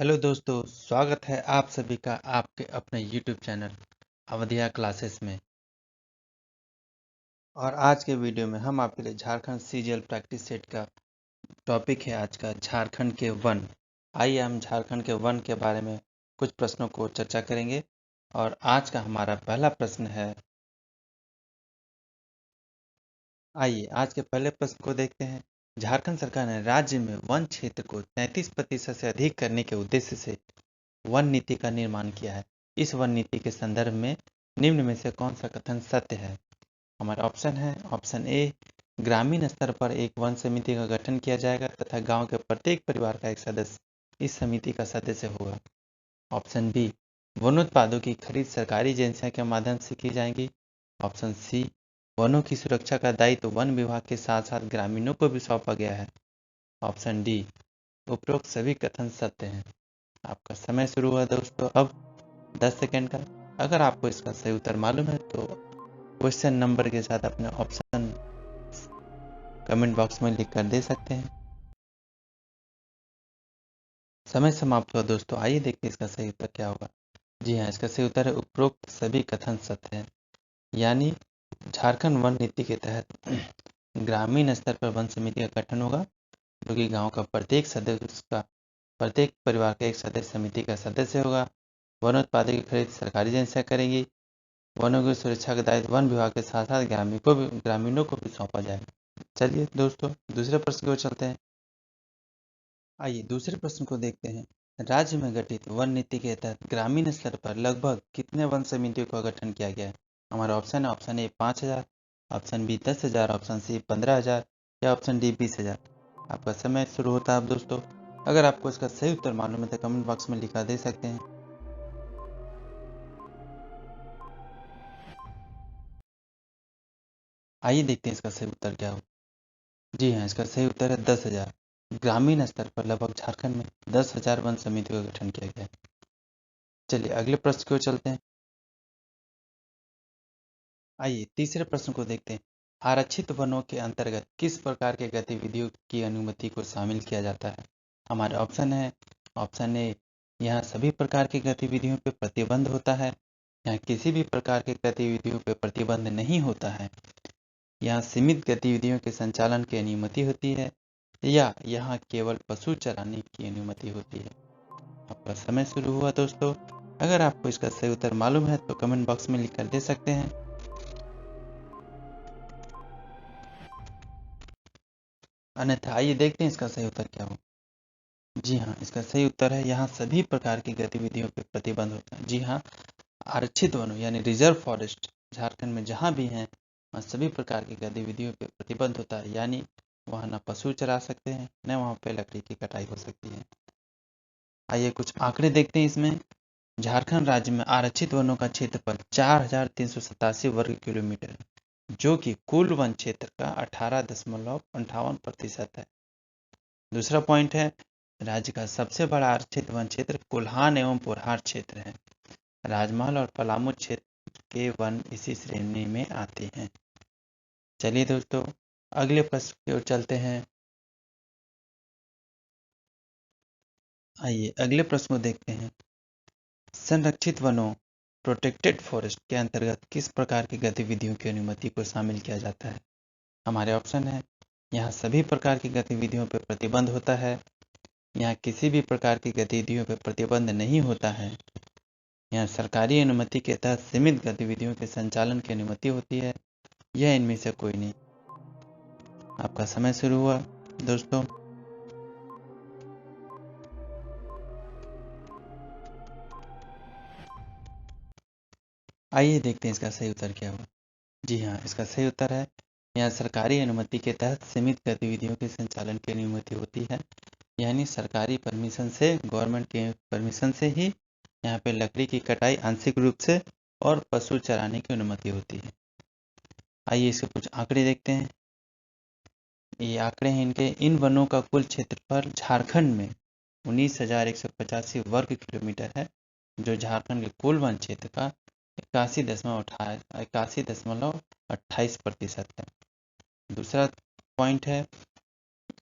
Hello दोस्तों, स्वागत है आप सभी का आपके अपने YouTube चैनल अवधिया क्लासेस में। और आज के वीडियो में हम आपके लिए झारखंड सीजीएल प्रैक्टिस सेट का टॉपिक है आज का झारखंड के वन। आइए हम झारखंड के वन के बारे में कुछ प्रश्नों को चर्चा करेंगे। और आज का हमारा पहला प्रश्न है, आइए आज के पहले प्रश्न को देखते हैं। झारखंड सरकार ने राज्य में वन क्षेत्र को 33% से अधिक करने के उद्देश्य से वन नीति का निर्माण किया है। इस वन नीति के संदर्भ में निम्न में से कौन सा कथन सत्य है? हमारा ऑप्शन है ऑप्शन ए, ग्रामीण स्तर पर एक वन समिति का गठन किया जाएगा तथा गांव के प्रत्येक परिवार का एक सदस्य इस समिति का सदस्य होगा। ऑप्शन बी, वनोत्पादों की खरीद सरकारी एजेंसियों के माध्यम से की जाएगी। ऑप्शन सी, वनों की सुरक्षा का दायित्व वन विभाग के साथ साथ ग्रामीणों को भी सौंपा गया है। ऑप्शन डी, उपरोक्त सभी कथन सत्य हैं। आपका समय शुरू हुआ दोस्तों, अब 10 सेकेंड का। अगर आपको इसका सही उत्तर मालूम है तो क्वेश्चन नंबर के साथ अपने ऑप्शन कमेंट बॉक्स में लिख कर दे सकते हैं। समय समाप्त हुआ दोस्तों, आइए देखते हैं इसका सही उत्तर क्या होगा। जी हाँ, इसका सही उत्तर है उपरोक्त सभी कथन सत्य हैं। यानी झारखंड वन नीति के तहत ग्रामीण स्तर पर वन समिति का गठन होगा, जो कि गांव का प्रत्येक सदस्य का प्रत्येक परिवार का एक सदस्य समिति का सदस्य होगा। वनोत्पादों की खरीद सरकारी एजेंसियां करेंगी। वनों की सुरक्षा का दायित्व वन विभाग के साथ साथ ग्रामीणों को भी सौंपा जाएगा। चलिए दोस्तों, दूसरे प्रश्न की ओर चलते हैं। आइए दूसरे प्रश्न को देखते हैं। राज्य में गठित वन नीति के तहत ग्रामीण स्तर पर लगभग कितने वन समितियों का गठन किया गया है? हमारा ऑप्शन है option A 5,000, option B 10,000, option C 15,000 या ऑप्शन डी 20,000। आपका समय शुरू होता है अब दोस्तों। अगर आपको इसका सही उत्तर मालूम है तो कमेंट बॉक्स में लिखा दे सकते हैं। आइए देखते हैं इसका सही उत्तर क्या हो। जी हाँ, इसका सही उत्तर है 10,000। ग्रामीण स्तर पर लगभग झारखंड में 10,000 वन समितियों का गठन किया गया है। चलिए अगले प्रश्न की ओर चलते हैं। आइए तीसरे प्रश्न को देखते हैं। आरक्षित वनों के अंतर्गत किस प्रकार के गतिविधियों की अनुमति को शामिल किया जाता है? हमारे ऑप्शन है ऑप्शन ए, यहाँ सभी प्रकार की गतिविधियों पर प्रतिबंध होता है। यहाँ किसी भी प्रकार की गतिविधियों पर प्रतिबंध नहीं होता है। यहाँ सीमित गतिविधियों के संचालन की अनुमति होती है, या यहाँ केवल पशु चराने की अनुमति होती है। आपका समय शुरू हुआ दोस्तों। अगर आपको इसका सही उत्तर मालूम है तो कमेंट बॉक्स में लिख कर दे सकते हैं। अन्यथा आइए देखते हैं इसका सही उत्तर क्या हो। जी हाँ, इसका सही उत्तर है यहाँ सभी प्रकार की गतिविधियों पर प्रतिबंध होता है। जी हाँ, आरक्षित वनों यानी रिजर्व फॉरेस्ट झारखंड में जहाँ भी हैं वहाँ सभी प्रकार की गतिविधियों पर प्रतिबंध होता है। यानी वहाँ न पशु चरा सकते हैं न वहाँ पे लकड़ी की कटाई हो सकती है। आइए कुछ आंकड़े देखते हैं इसमें। झारखंड राज्य में आरक्षित वनों का क्षेत्रफल 4,387 वर्ग किलोमीटर है, जो कि कुल वन क्षेत्र का 18.58% है। दूसरा पॉइंट है, राज्य का सबसे बड़ा आरक्षित वन क्षेत्र कोल्हान एवं पोरहार क्षेत्र है। राजमहल और पलामू क्षेत्र के वन इसी श्रेणी में आते हैं। चलिए दोस्तों, अगले प्रश्न की ओर चलते हैं। आइए अगले प्रश्न को देखते हैं। संरक्षित वनों प्रोटेक्टेड फॉरेस्ट के अंतर्गत किस प्रकार की गतिविधियों की अनुमति को शामिल किया जाता है? हमारे ऑप्शन है, यहाँ सभी प्रकार की गतिविधियों पर प्रतिबंध होता है। यहाँ किसी भी प्रकार की गतिविधियों पर प्रतिबंध नहीं होता है। यहाँ सरकारी अनुमति के तहत सीमित गतिविधियों के संचालन की अनुमति होती है, यह इनमें से कोई नहीं। आपका समय शुरू हुआ दोस्तों। आइए देखते हैं इसका सही उत्तर क्या हुआ। जी हाँ, इसका सही उत्तर है यहाँ सरकारी अनुमति के तहत सीमित गतिविधियों के संचालन की अनुमति होती है। यानी सरकारी परमिशन से, गवर्नमेंट के परमिशन से ही यहाँ पे लकड़ी की कटाई आंशिक रूप से और पशु चराने की अनुमति होती है। आइए इसके कुछ आंकड़े देखते हैं। ये आंकड़े हैं इनके। इन वनों का कुल क्षेत्रफल झारखंड में 19,185 वर्ग किलोमीटर है, जो झारखंड के कुल वन क्षेत्र का 81.28% है। दूसरा पॉइंट है,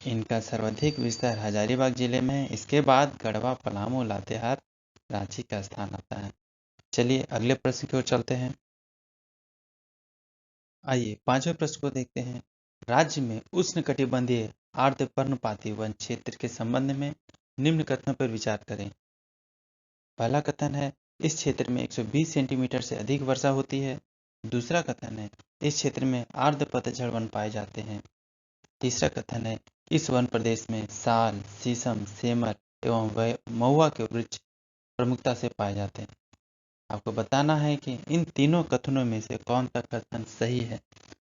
इनका सर्वाधिक विस्तार हजारीबाग जिले में है। इसके बाद गढ़वा, पलामू, लातेहार, रांची का स्थान आता है। चलिए अगले प्रश्न की ओर चलते हैं। आइए पांचवें प्रश्न को देखते हैं। राज्य में उष्णकटिबंधीय आर्द्र पर्णपाती वन क्षेत्र के संबंध में निम्न कथनों पर विचार करें। पहला कथन है, इस क्षेत्र में 120 सेंटीमीटर से अधिक वर्षा होती है। दूसरा कथन है, इस क्षेत्र में आर्द्र पतझड़ वन पाए जाते हैं। तीसरा कथन है, इस वन प्रदेश में साल, शीशम, सेमर एवं महुआ के वृक्ष प्रमुखता से पाए जाते हैं। आपको बताना है कि इन तीनों कथनों में से कौन सा कथन सही है।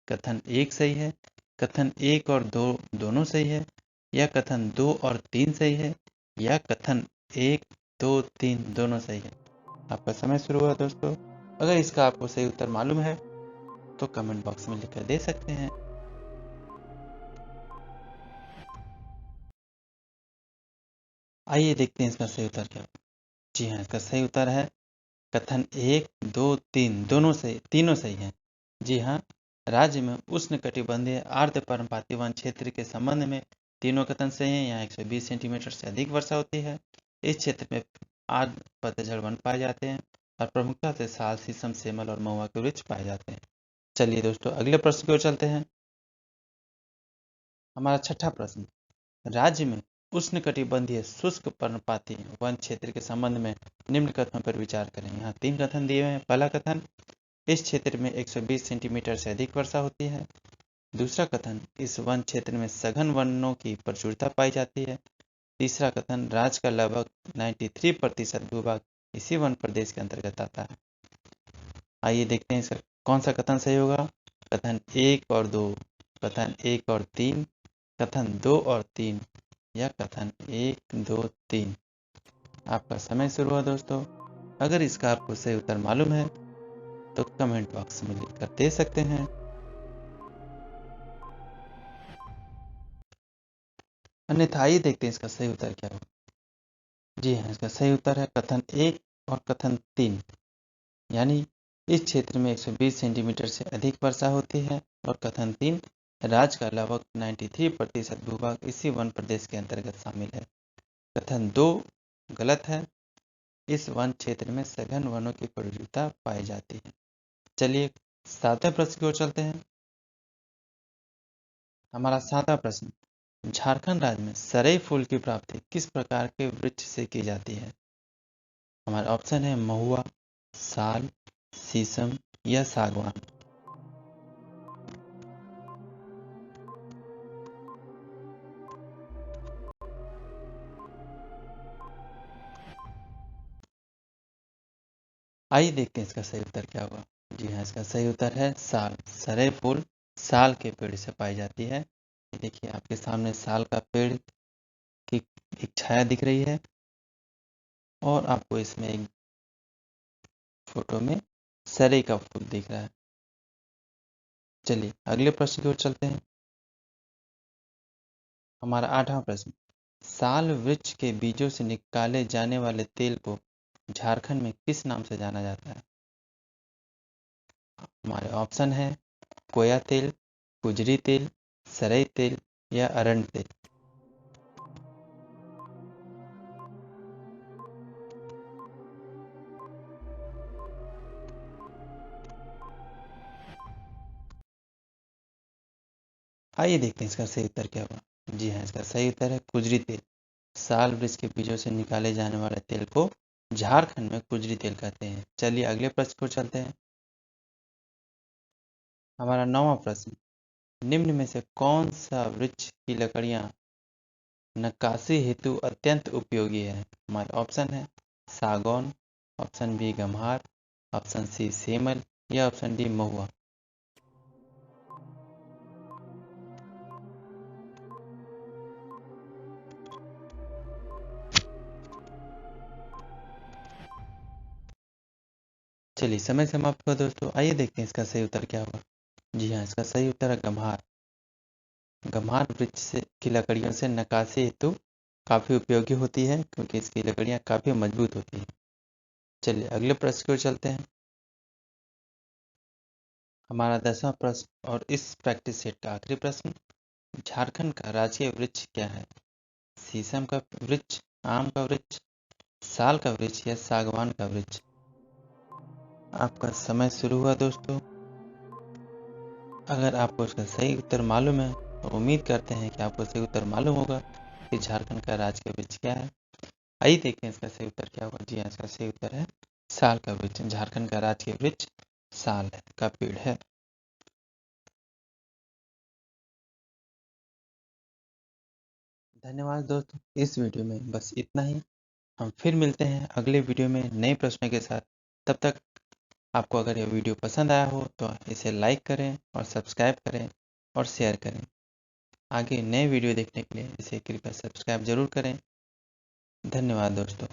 कथन एक सही है, कथन एक और दो दोनों सही है, या कथन दो और तीन सही है, या कथन एक, दो, तीन दोनों सही है। आपका समय शुरू हुआ दोस्तों। अगर इसका आपको सही उत्तर मालूम है तो कमेंट बॉक्स में लिखकर दे सकते हैं। आइए देखते हैं इसका सही उत्तर क्या है। जी हाँ, इसका सही उत्तर है कथन एक, दो, तीन दोनों सही, तीनों सही हैं। जी हाँ, राज्य में उष्णकटिबंधीय आर्द्र पर्णपाती वन क्षेत्र के संबंध में तीनों कथन सही हैं। यहाँ 120 सेंटीमीटर से अधिक वर्षा होती है। इस क्षेत्र में आर्द्र पतझड़ वन पाए जाते हैं और प्रमुखता से साल, शीशम, सेमल और महुआ के वृक्ष पाए जाते हैं। चलिए दोस्तों अगले प्रश्न की ओर चलते हैं। हमारा छठा प्रश्न, राज्य में उष्णकटिबंधीय शुष्क पर्णपाती वन क्षेत्र के संबंध में निम्न कथनों पर विचार करें। यहाँ तीन कथन दिए हुए हैं। पहला कथन, इस क्षेत्र में 120 सेंटीमीटर से अधिक वर्षा होती है। दूसरा कथन, इस वन क्षेत्र में सघन वनों की प्रचुरता पाई जाती है। तीसरा कथन, राज्य का लगभग 93% भूभाग इसी वन प्रदेश के अंतर्गत आता है। आइए देखते हैं इसका कौन सा कथन सही होगा। कथन एक और दो, कथन एक और तीन, कथन दो और तीन, या कथन एक, दो, तीन। आपका समय शुरू हुआ दोस्तों। अगर इसका आपको सही उत्तर मालूम है तो कमेंट बॉक्स में लिखकर दे सकते हैं। अन्यथा आइए देखते हैं इसका सही उत्तर क्या होगा। जी हाँ, इसका सही उत्तर है कथन एक और कथन तीन, यानी इस क्षेत्र में 120 सेंटीमीटर से अधिक वर्षा होती है, और कथन तीन, राज्य का लगभग 93% भूभाग इसी वन प्रदेश के अंतर्गत शामिल है। कथन दो गलत है, इस वन क्षेत्र में सघन वनों की प्रचुरता पाई जाती है। चलिए सातवें प्रश्न की ओर चलते हैं। हमारा सातवां प्रश्न, झारखंड राज्य में सरई फूल की प्राप्ति किस प्रकार के वृक्ष से की जाती है। हमारा ऑप्शन है महुआ, साल, शीशम या सागवान। आइए देखते हैं इसका सही उत्तर क्या होगा। जी हाँ, इसका सही उत्तर है साल। सरई फूल साल के पेड़ से पाई जाती है। ये देखिए आपके सामने साल का पेड़ की एक छाया दिख रही है, और आपको इसमें एक फोटो में सरई का फूल दिख रहा है। चलिए अगले प्रश्न की ओर चलते हैं। हमारा आठवां प्रश्न, साल वृक्ष के बीजों से निकाले जाने वाले तेल को झारखंड में किस नाम से जाना जाता है। हमारे ऑप्शन है कोया तेल, कुजरी तेल, सरई तेल या अरंड तेल। आइए देखते हैं इसका सही उत्तर क्या होगा। जी हाँ, इसका सही उत्तर है कुजरी तेल। साल वृक्ष के बीजों से निकाले जाने वाले तेल को झारखंड में कुजरी तेल कहते हैं। चलिए अगले प्रश्न को चलते हैं। हमारा नौवां प्रश्न, निम्न में से कौन सा वृक्ष की लकड़ियां नक्काशी हेतु अत्यंत उपयोगी है। हमारे ऑप्शन है सागौन, ऑप्शन बी गम्हार, ऑप्शन सी सेमल या ऑप्शन डी महुआ। चलिए समय समाप्त हुआ दोस्तों। आइए देखते हैं इसका सही उत्तर क्या होगा। जी हाँ, इसका सही उत्तर है गम्हार। गम्हार वृक्ष से की लकड़ियों से नक्काशी हेतु काफ़ी उपयोगी होती है, क्योंकि इसकी लकड़ियाँ काफ़ी मजबूत होती हैं। चलिए अगले प्रश्न की ओर चलते हैं। हमारा 10वां प्रश्न और इस प्रैक्टिस सेट का आखिरी प्रश्न, झारखंड का राजकीय वृक्ष क्या है? शीशम का वृक्ष, आम का वृक्ष, साल का वृक्ष या सागवान का वृक्ष? आपका समय शुरू हुआ दोस्तों। अगर आपको इसका सही उत्तर मालूम है और उम्मीद करते हैं कि आपको सही उत्तर मालूम होगा कि झारखंड का राजकीय वृक्ष क्या है, आइए देखते हैं इसका सही उत्तर क्या होगा। जी हाँ, इसका सही उत्तर है साल का वृक्ष। झारखंड का राजकीय वृक्ष साल का पेड़ है। धन्यवाद दोस्तों, इस वीडियो में बस इतना ही। हम फिर मिलते हैं अगले वीडियो में नए प्रश्नों के साथ। तब तक आपको अगर यह वीडियो पसंद आया हो तो इसे लाइक करें और सब्सक्राइब करें और शेयर करें। आगे नए वीडियो देखने के लिए इसे कृपया सब्सक्राइब जरूर करें। धन्यवाद दोस्तों।